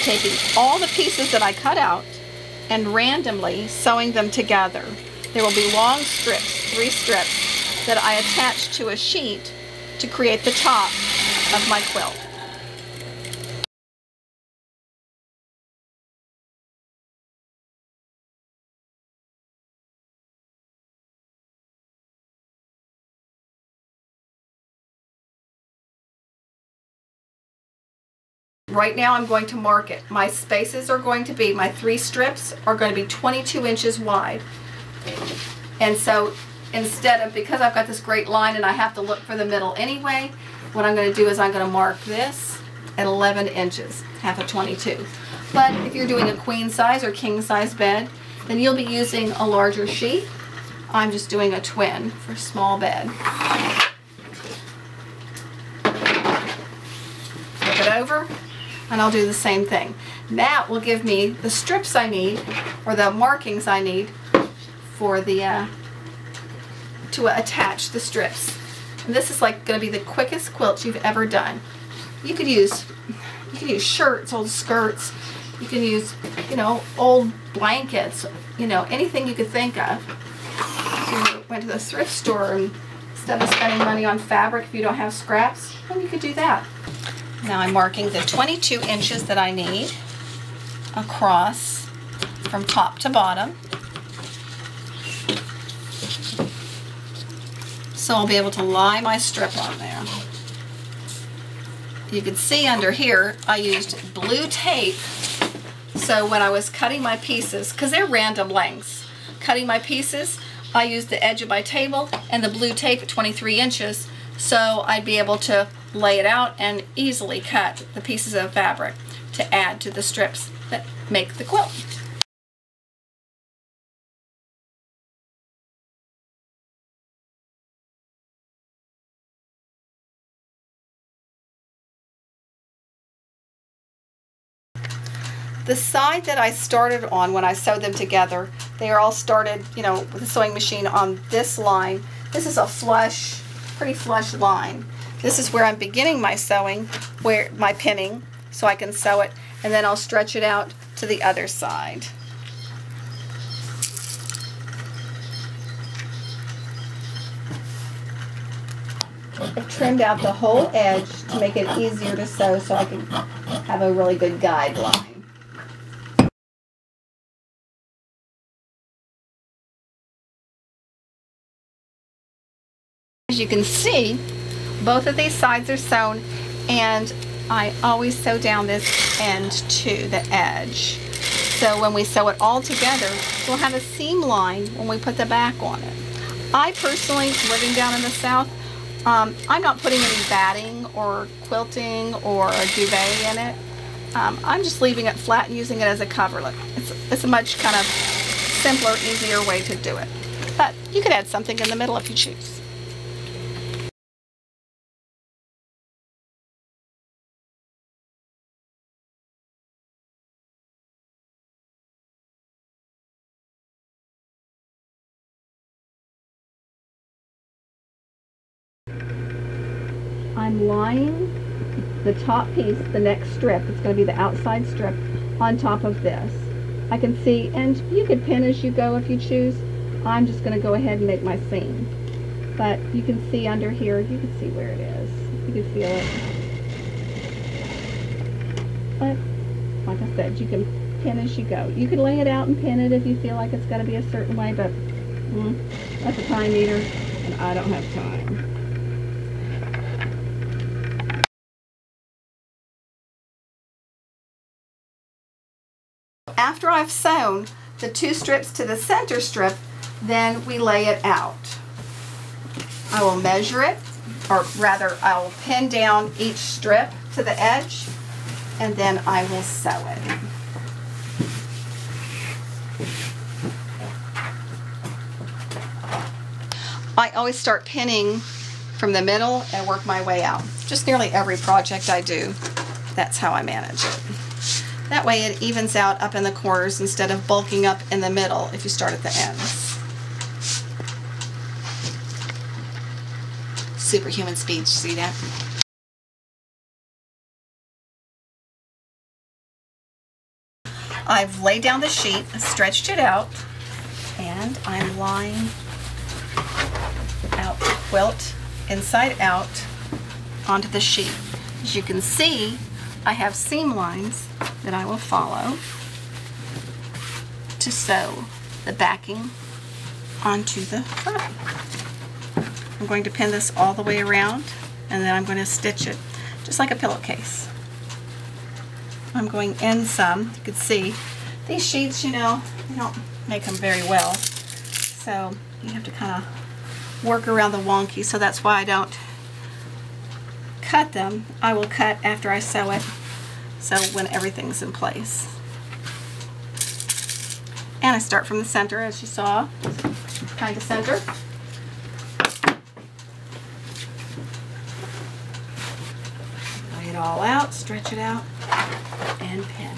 taking all the pieces that I cut out and randomly sewing them together. There will be long strips, 3 strips, that I attach to a sheet to create the top of my quilt. Right now I'm going to mark it. My spaces are going to be, my 3 strips are going to be 22 inches wide. And so instead of, because I've got this great line and I have to look for the middle anyway, what I'm going to do is I'm going to mark this at 11 inches, half of 22. But if you're doing a queen size or king size bed, then you'll be using a larger sheet. I'm just doing a twin for small bed. Flip it over, and I'll do the same thing. That will give me the strips I need, or the markings I need for the to attach the strips. And this is like going to be the quickest quilt you've ever done. You could use shirts, old skirts. You can use, you know, old blankets. You know, anything you could think of. If you went to the thrift store and instead of spending money on fabric, if you don't have scraps, then you could do that. Now I'm marking the 22 inches that I need across from top to bottom. So I'll be able to lie my strip on there. You can see under here I used blue tape, so when I was cutting my pieces, because they're random lengths, cutting my pieces, I used the edge of my table and the blue tape at 23 inches, so I'd be able to lay it out and easily cut the pieces of fabric to add to the strips that make the quilt. The side that I started on when I sewed them together, they are all started, you know, with a sewing machine on this line. This is a flush, pretty flush line. This is where I'm beginning my sewing, where my pinning, so I can sew it, and then I'll stretch it out to the other side. I've trimmed out the whole edge to make it easier to sew so I can have a really good guideline. As you can see, both of these sides are sewn, and I always sew down this end to the edge. So when we sew it all together, we'll have a seam line when we put the back on it. I personally, living down in the South, I'm not putting any batting or quilting or a duvet in it. I'm just leaving it flat and using it as a coverlet. It's a much kind of simpler, easier way to do it. But you could add something in the middle if you choose. I'm lying the top piece, the next strip, it's going to be the outside strip, on top of this. I can see, and you could pin as you go if you choose. I'm just going to go ahead and make my seam. But you can see under here, you can see where it is. You can feel it. But, like I said, you can pin as you go. You could lay it out and pin it if you feel like it's got to be a certain way, but that's a time eater, and I don't have time. After I've sewn the 2 strips to the center strip, then we lay it out. I will measure it, or rather I will pin down each strip to the edge, and then I will sew it. I always start pinning from the middle and work my way out. Just nearly every project I do, that's how I manage it. That way it evens out up in the corners instead of bulking up in the middle if you start at the ends. Superhuman speed, see that? I've laid down the sheet, stretched it out, and I'm lying out the quilt inside out onto the sheet. As you can see, I have seam lines that I will follow to sew the backing onto the front. I'm going to pin this all the way around, and then I'm going to stitch it just like a pillowcase. I'm going in some. You can see these sheets, you know, you don't make them very well, so you have to kind of work around the wonky, so that's why I don't cut them. I will cut after I sew it, so when everything's in place. And I start from the center, as you saw, kind of center. Lay it all out, stretch it out, and pin.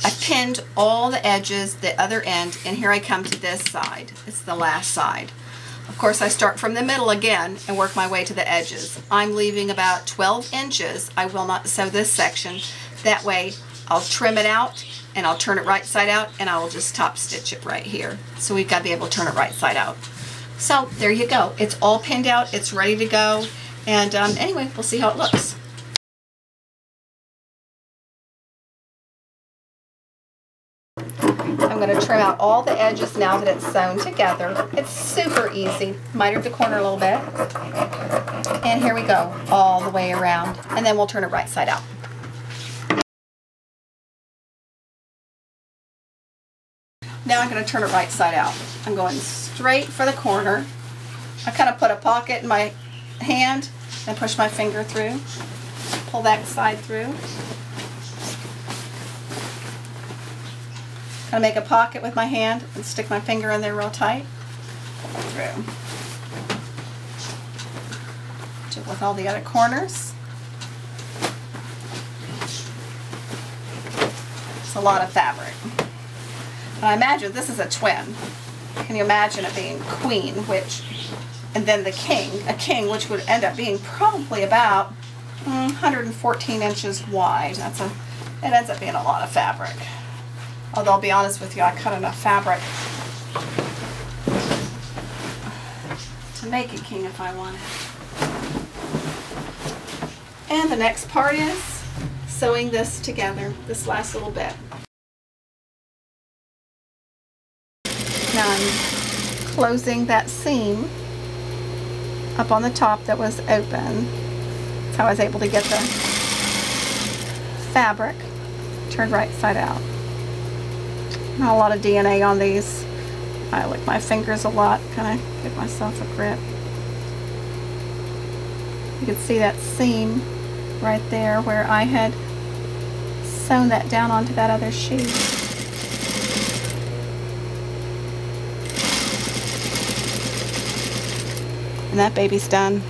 I pinned all the edges, the other end, and here I come to this side. It's the last side. Of course, I start from the middle again and work my way to the edges. I'm leaving about 12 inches. I will not sew this section. That way, I'll trim it out and I'll turn it right side out, and I will just top stitch it right here. So we've got to be able to turn it right side out. So there you go. It's all pinned out. It's ready to go. And anyway, we'll see how it looks. I'm going to trim out all the edges now that it's sewn together. It's super easy. Miter the corner a little bit. And here we go, all the way around. And then we'll turn it right side out. Now I'm going to turn it right side out. I'm going straight for the corner. I kind of put a pocket in my hand and push my finger through. Pull that side through. I make a pocket with my hand and stick my finger in there real tight. Pull it through. Do it with all the other corners. It's a lot of fabric. And I imagine this is a twin. Can you imagine it being queen, and then the king, a king, which would end up being probably about 114 inches wide. It ends up being a lot of fabric. Although I'll be honest with you, I cut enough fabric to make a king if I wanted. And the next part is sewing this together, this last little bit. Now I'm closing that seam up on the top that was open. That's how I was able to get the fabric turned right side out. Not a lot of DNA on these. I lick my fingers a lot, kind of give myself a grip. You can see that seam right there where I had sewn that down onto that other sheet. And that baby's done.